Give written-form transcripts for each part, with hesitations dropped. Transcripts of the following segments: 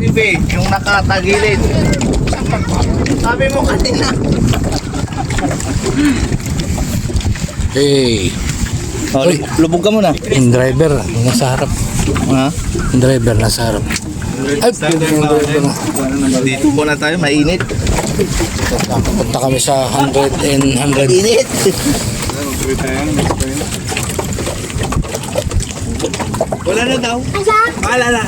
TV, yung nakatagilid. Sabi mo kanina. Hey, Oh, lubog ka muna. yung driver, nasa harap. Ha? Yung driver, nasa harap. Ay, yung driver na. Dito muna tayo, mainit. Punta kami sa 100 and 100. Init. Wala na daw. Wala na.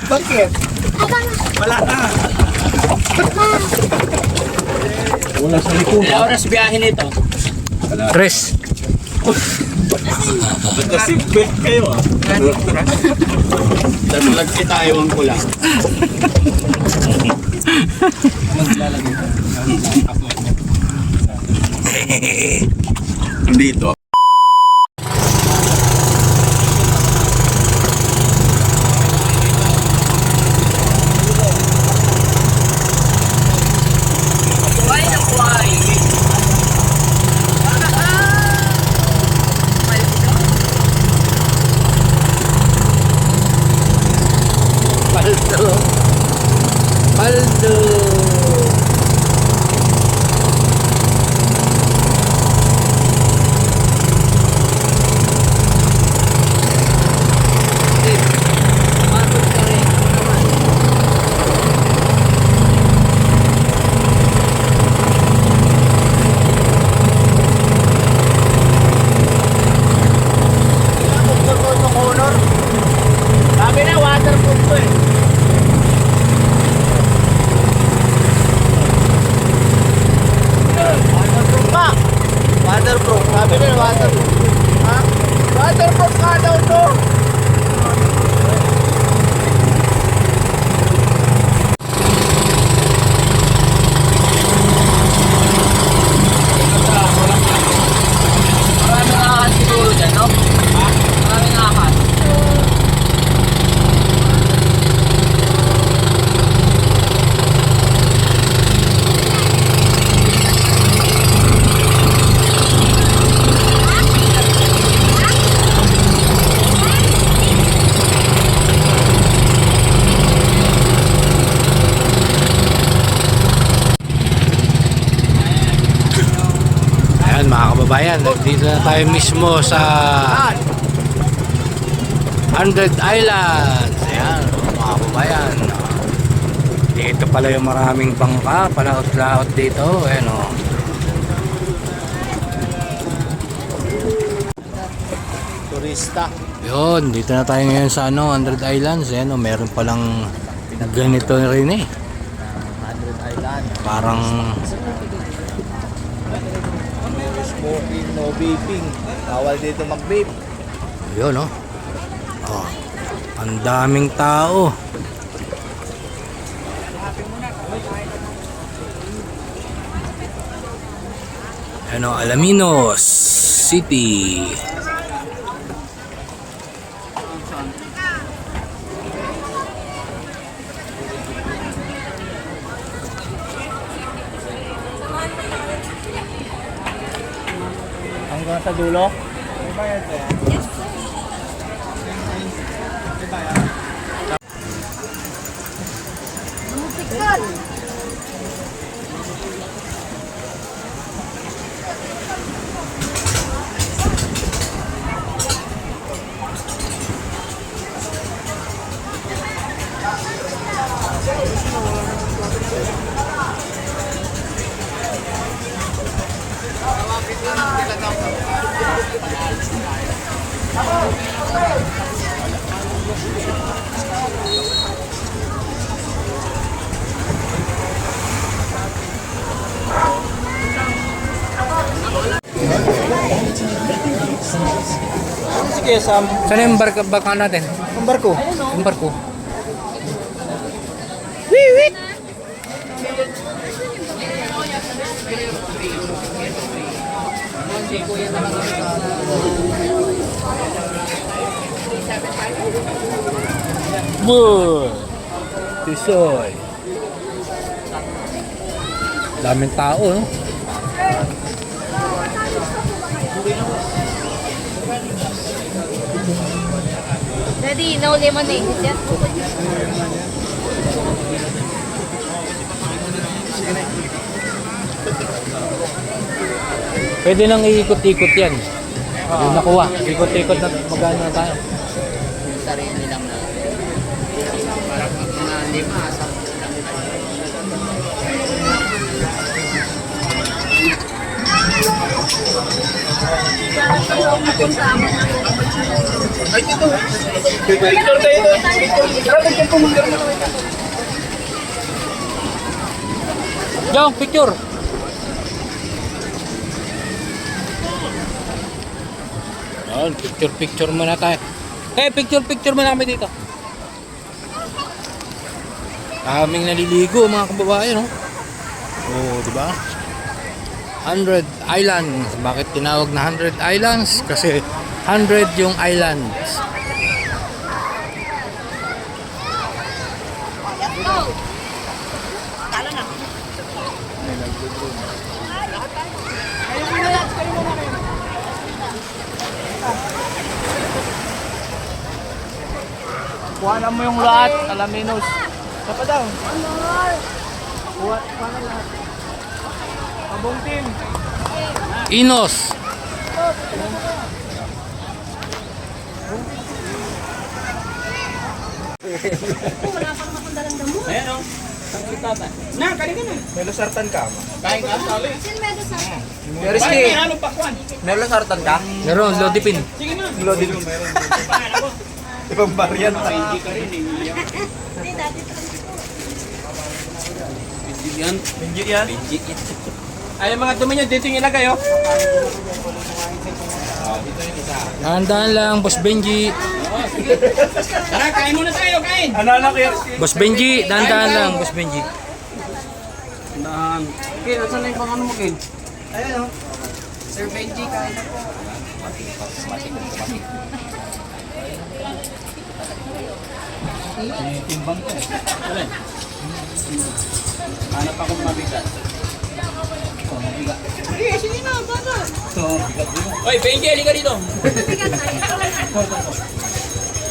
Bakit? Wala na. Wala sa likod. Ilang oras biyahe nito? Tres. Kasi bet kayo ah. Dalag kita, ewan ko lang. Dito. Paldo. Paldo. Sabi na, waterproof ko eh. Waterproof pa. Waterproof. Sabi na waterproof. Ha? Waterproof ka daw to. Maraming akas siguro dyan, no? Ha? Maraming akas. Ayan mga kababayan, dito na tayo mismo sa 100 Islands. Ayan mga kababayan. Dito pala yung maraming bangka, palaot-laot dito. Ayan o. Turista. Yun, dito na tayo ngayon sa 100 Islands. Ayan o, meron palang ganito rin eh. 100 Island. Parang No smoking, no vaping. Bawal dito mag-vape. yun o. Oh, ang daming tao. Ano, Alaminos City. Hanggang sa dulo. Sige, Sam. Saan yung baka natin? Ang barko. Yung barko. Boy! Tisoy! Daming tao, no? Daddy, no lemonade. Yes. Pwede nang iikot-ikot yan. Yung nakuha. Ikot-ikot na magano na tayo. Sarili lang na. Parang mga 5, 10. Picture tayo doon. Tara, picture po mga Jong, picture! Yan, picture muna tayo. Picture muna kami dito. Kaming naliligo mga kababayan, no? Oh, di ba? 100 Islands. Bakit tinawag na 100 Islands? Kasi 100 yung islands. Kuhanan mo yung lahat, alaminos. Sa pa daw. Kuha na lahat. Abong team. Inos. Ayan o. Na, kali ka na. Melo sartan ka. Kain ka, sali. Rizky, Ano pa kwan? melo sartan ka? Meron, Lodipin. Sige na. Loaded. Ibang variant. Hindi ka rin eh. Yan. Benji yan. Ay, mga dumi nyo, dito yung ilagay oh. Dahan-dahan lang, Boss Benji. Tara, kain muna tayo, kain. Ano anak yan? Boss Benji, dahan-dahan lang, Boss Benji. Dahan. Okay, nasan na yung pang ano mo, Ken? Ayan o. Sir Benji, kain na po. Timbang ko eh. Alin? Hanap akong mabigat. Ito, mabigat. Sige na, bata. Ito, mabigat dito. Oy, Benji, halika dito.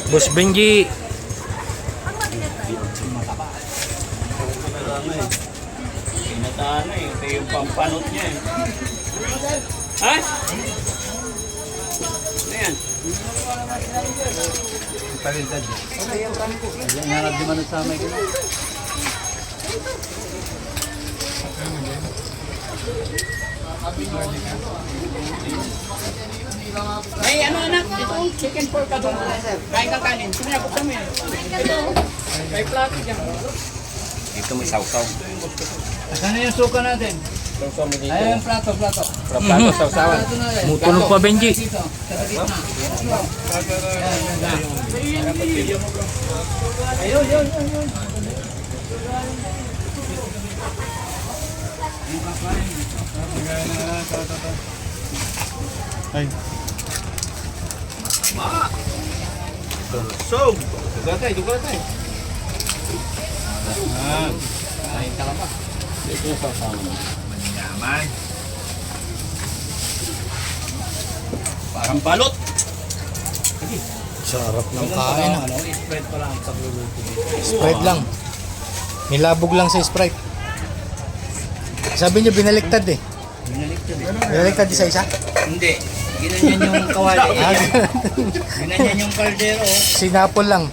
Boss Benji. Pinataan na eh. Ito yung pampanot niya eh. Ha? Ano yan? Pagintad. Ayan nga nagdimanod sa may kina. Ay, ano anak? Ito, chicken pork ka doon. Kain ka kanin. Sige na, buksan mo yan. Ito, may plato dyan. Dito may sausaw. Saan na yung suka natin? Sausaw mo dito. Ayun, plato. Plato, sausawan. Plato na rin. Mutulog pa, Benji. Dito, sa gitna. Ayun, yun. Ay. So, dugatay. Kain ka ba? Ito yung sausawan mo. Yaman. Parang balot. Sarap ng kain. Ano, spread pa lang ang pagluluto dito. Sprite lang. Nilabog lang sa Sprite. Sabi niyo binaliktad eh. Binaliktad isa-isa? Hindi. Ginanyan yung kawali. Ah, Ginanyan yung kaldero. Sinapol lang.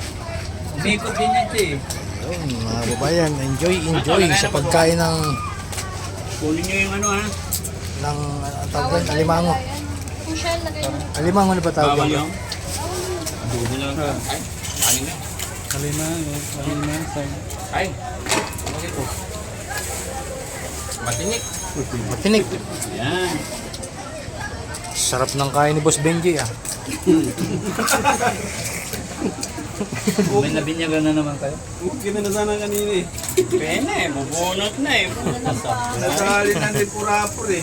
Umikot din yan siya eh. Yun, mga babayan, enjoy sa pagkain ng Kunin nyo yung ano ha. ang tawag doon, alimango. Kung siya lagay mo. Alimango na ba tawag Bawal doon? yung. Dulo lang. Ay, kanin na. Ay. Okay po. Matinik. Matinik. Yan. Sarap ng kain ni Boss Benji ah. May nabinyagan na naman kayo. Kita na sana kanina eh. Pena eh. Bubunot na eh. Nagkalit na rin purapur eh.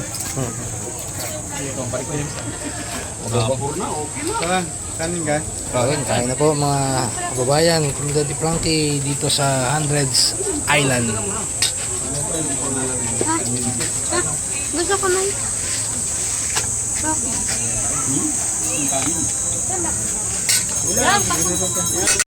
Bubur na. Okay na. Saan? Kanin ka? Ayun, kain na po mga kababayan. Kung Daddy Frankie dito sa Hundreds Island. Gusto ko na yun. Bakit? Wala Yan,